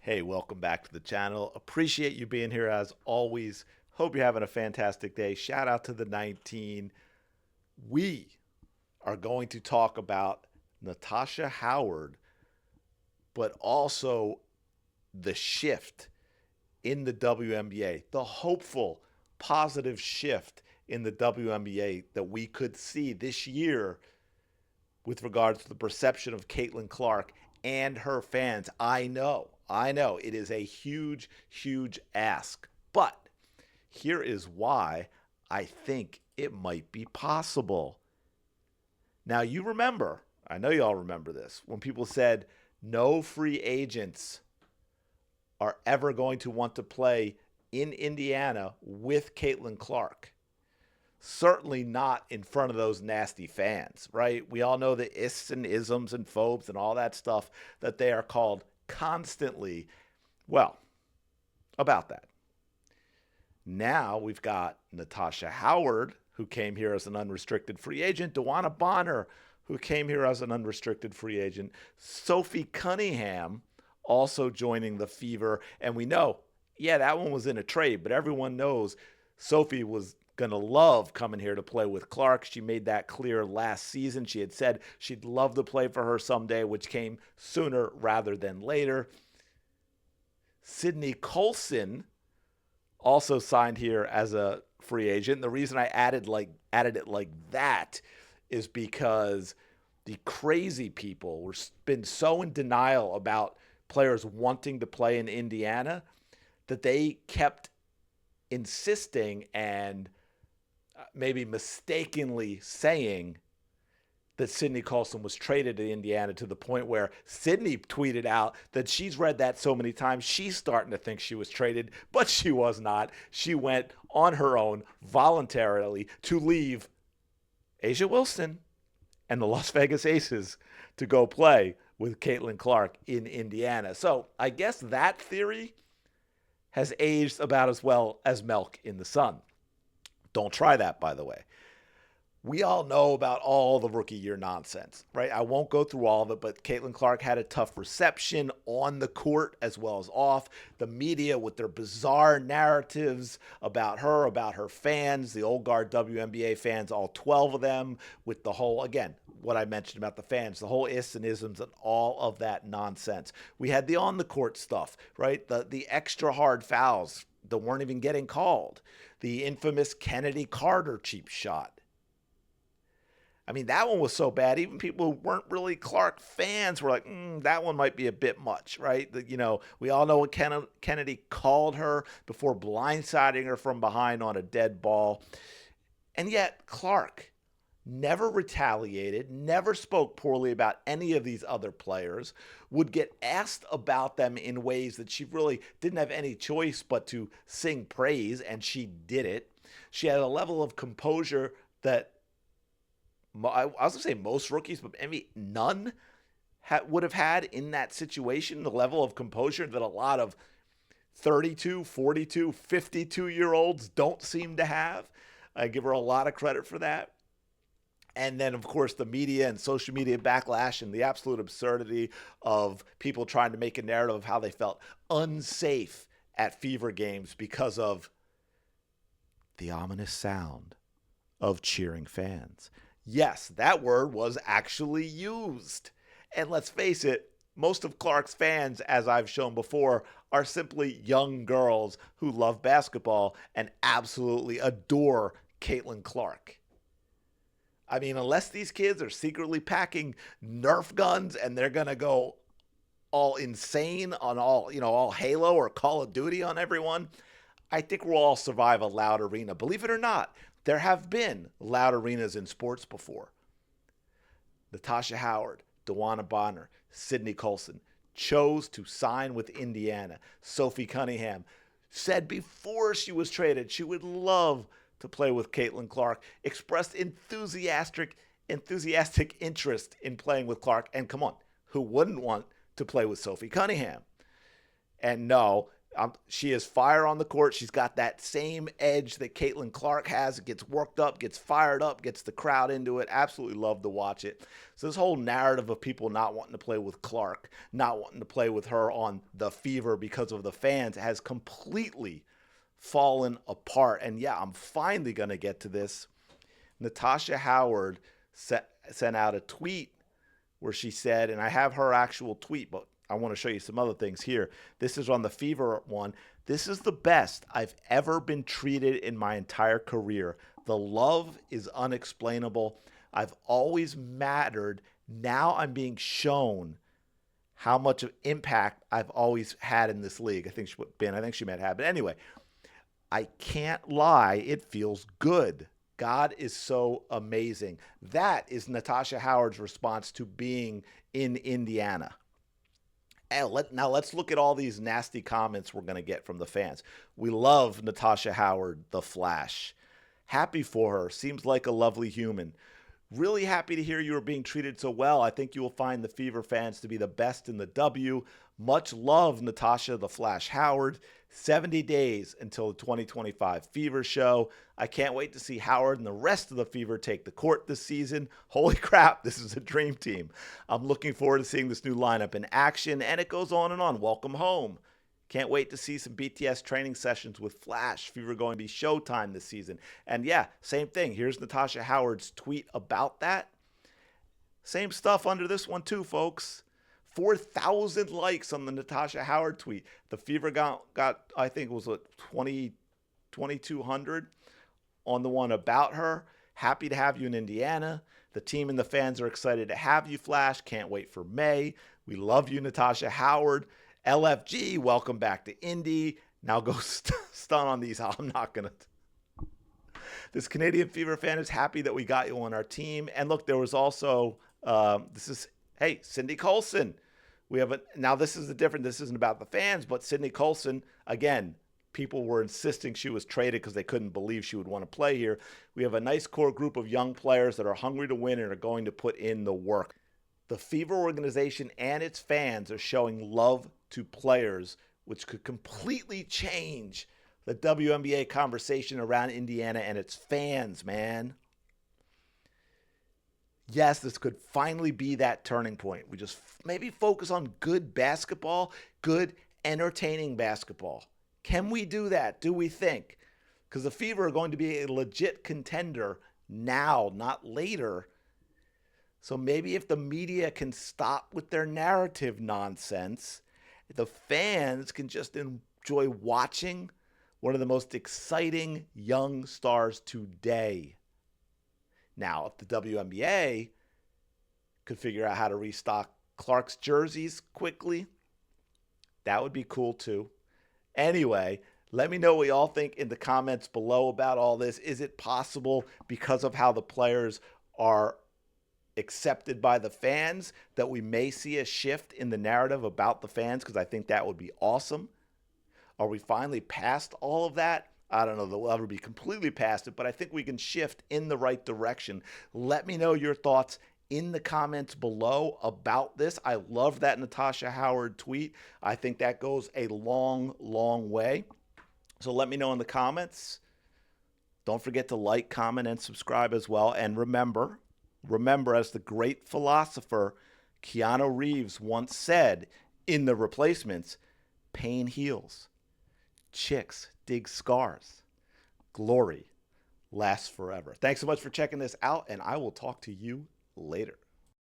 Hey, welcome back to the channel. Appreciate you being here as always. Hope you're having a fantastic day. Shout out to the 19. We are going to talk about Natasha Howard, but also the shift in the WNBA, the hopeful, positive shift in the WNBA that we could see this year with regards to the perception of Caitlin Clark and her fans. I know, it is a huge, huge ask. But here is why I think it might be possible. Now, you remember, I know you all remember this, when people said no free agents are ever going to want to play in Indiana with Caitlin Clark. Certainly not in front of those nasty fans, right? We all know the ists and isms and phobes and all that stuff that they are called constantly. Well, about that. Now we've got Natasha Howard, who came here as an unrestricted free agent, Dewana Bonner, who came here as an unrestricted free agent, Sophie Cunningham also joining the Fever. And we know, yeah, that one was in a trade, but everyone knows Sophie was going to love coming here to play with Clark. She made that clear last season. She had said she'd love to play for her someday, which came sooner rather than later. Sydney Colson also signed here as a free agent. The reason I added it like that is because the crazy people were been so in denial about players wanting to play in Indiana that they kept insisting and maybe mistakenly saying that Sydney Colson was traded to Indiana, to the point where Sydney tweeted out that she's read that so many times she's starting to think she was traded, but she was not. She went on her own voluntarily to leave A'ja Wilson and the Las Vegas Aces to go play with Caitlin Clark in Indiana. So I guess that theory has aged about as well as milk in the sun. Don't try that, by the way. We all know about all the rookie year nonsense, right? I won't go through all of it, but Caitlin Clark had a tough reception on the court as well as off. The media with their bizarre narratives about her fans, the old guard WNBA fans, all 12 of them, with the whole, again, what I mentioned about the fans, the whole ists and isms and all of that nonsense. We had the on the court stuff, right? The extra hard fouls that weren't even getting called. The infamous Kennedy Carter cheap shot. I mean, that one was so bad. Even people who weren't really Clark fans were like, that one might be a bit much, right? We all know what Kennedy called her before blindsiding her from behind on a dead ball. And yet, Clark never retaliated, never spoke poorly about any of these other players, would get asked about them in ways that she really didn't have any choice but to sing praise, and she did it. She had a level of composure that I was going to say most rookies, but maybe none would have had in that situation, the level of composure that a lot of 32, 42, 52-year-olds don't seem to have. I give her a lot of credit for that. And then, of course, the media and social media backlash and the absolute absurdity of people trying to make a narrative of how they felt unsafe at Fever games because of the ominous sound of cheering fans. Yes, that word was actually used. And let's face it, most of Clark's fans, as I've shown before, are simply young girls who love basketball and absolutely adore Caitlin Clark. I mean, unless these kids are secretly packing Nerf guns and they're going to go all insane on all Halo or Call of Duty on everyone, I think we'll all survive a loud arena. Believe it or not, there have been loud arenas in sports before. Natasha Howard, Dewana Bonner, Sydney Colson chose to sign with Indiana. Sophie Cunningham said before she was traded she would love to play with Caitlin Clark, expressed enthusiastic interest in playing with Clark. And come on, who wouldn't want to play with Sophie Cunningham? And no, She is fire on the court. She's got that same edge that Caitlin Clark has. It gets worked up, gets fired up, gets the crowd into it. Absolutely love to watch it. So this whole narrative of people not wanting to play with Clark, not wanting to play with her on the Fever because of the fans has completely fallen apart. And yeah, I'm finally going to get to this. Natasha Howard sent out a tweet where she said, and I have her actual tweet, but I want to show you some other things here. This is on the Fever one. This is the best I've ever been treated in my entire career. The love is unexplainable. I've always mattered. Now I'm being shown how much of impact I've always had in this league. I think she might have. But anyway, I can't lie. It feels good. God is so amazing. That is Natasha Howard's response to being in Indiana. Now let's look at all these nasty comments we're going to get from the fans. We love Natasha Howard, the Flash. Happy for her. Seems like a lovely human. Really happy to hear you are being treated so well. I think you will find the Fever fans to be the best in the W. Much love, Natasha the Flash Howard. 70 days until the 2025 Fever show. I can't wait to see Howard and the rest of the Fever take the court this season. Holy crap, this is a dream team. I'm looking forward to seeing this new lineup in action, and it goes on and on. Welcome home. Can't wait to see some BTS training sessions with Flash. Fever going to be Showtime this season. And yeah, same thing. Here's Natasha Howard's tweet about that. Same stuff under this one too, folks. 4,000 likes on the Natasha Howard tweet. The Fever got I think it was 2,200 on the one about her. Happy to have you in Indiana. The team and the fans are excited to have you, Flash. Can't wait for May. We love you, Natasha Howard. LFG, welcome back to Indy. Now go stun on these. I'm not going to. This Canadian Fever fan is happy that we got you on our team. And look, there was also, Cindy Colson. Now this is the different, this isn't about the fans, but Cindy Colson, again, people were insisting she was traded because they couldn't believe she would want to play here. We have a nice core group of young players that are hungry to win and are going to put in the work. The Fever organization and its fans are showing love to players, which could completely change the WNBA conversation around Indiana and its fans, man. Yes, this could finally be that turning point. We just maybe focus on good basketball, good entertaining basketball. Can we do that? Do we think? Because the Fever are going to be a legit contender now, not later. So maybe if the media can stop with their narrative nonsense, the fans can just enjoy watching one of the most exciting young stars today. Now, if the WNBA could figure out how to restock Clark's jerseys quickly, that would be cool too. Anyway, let me know what y'all think in the comments below about all this. Is it possible, because of how the players are accepted by the fans, that we may see a shift in the narrative about the fans? Because I think that would be awesome. Are we finally past all of that? I don't know that we'll ever be completely past it, but I think we can shift in the right direction. Let me know your thoughts in the comments below about this. I love that Natasha Howard tweet. I think that goes a long, long way. So let me know in the comments. Don't forget to like, comment, and subscribe as well. And remember, as the great philosopher Keanu Reeves once said in The Replacements, pain heals. Chicks dig scars. Glory lasts forever. Thanks so much for checking this out, and I will talk to you later.